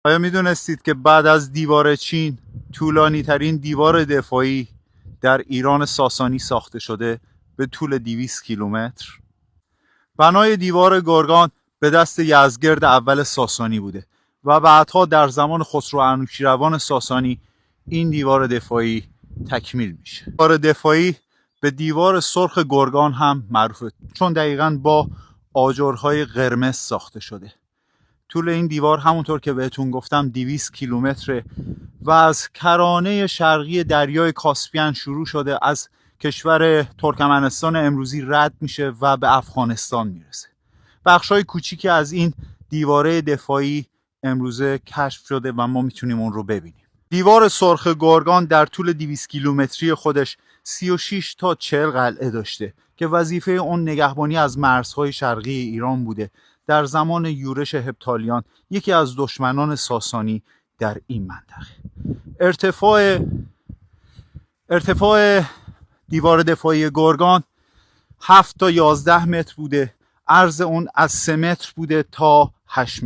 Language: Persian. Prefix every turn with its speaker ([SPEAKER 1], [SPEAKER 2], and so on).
[SPEAKER 1] آیا میدونستید که بعد از دیوار چین طولانی ترین دیوار دفاعی در ایران ساسانی ساخته شده به طول 200 کیلومتر؟ بنای دیوار گرگان به دست یزدگرد اول ساسانی بوده و بعدها در زمان خسرو انوشیروان ساسانی این دیوار دفاعی تکمیل میشه. دیوار دفاعی به دیوار سرخ گرگان هم معروفه چون دقیقاً با آجرهای قرمز ساخته شده. طول این دیوار همونطور که بهتون گفتم 200 کیلومتره و از کرانه شرقی دریای کاسپین شروع شده، از کشور ترکمنستان امروزی رد میشه و به افغانستان میرسه. بخشای کوچیکی از این دیواره دفاعی امروزه کشف شده و ما میتونیم اون رو ببینیم. دیوار سرخ گرگان در طول 200 کیلومتری خودش 36 تا 40 قلعه داشته که وظیفه اون نگهبانی از مرزهای شرقی ایران بوده. در زمان یورش هپتالیان یکی از دشمنان ساسانی در این منطقه. ارتفاع دیوار دفاعی گرگان 7 تا 11 متر بوده، عرض اون از 3 متر بوده تا 8 متر.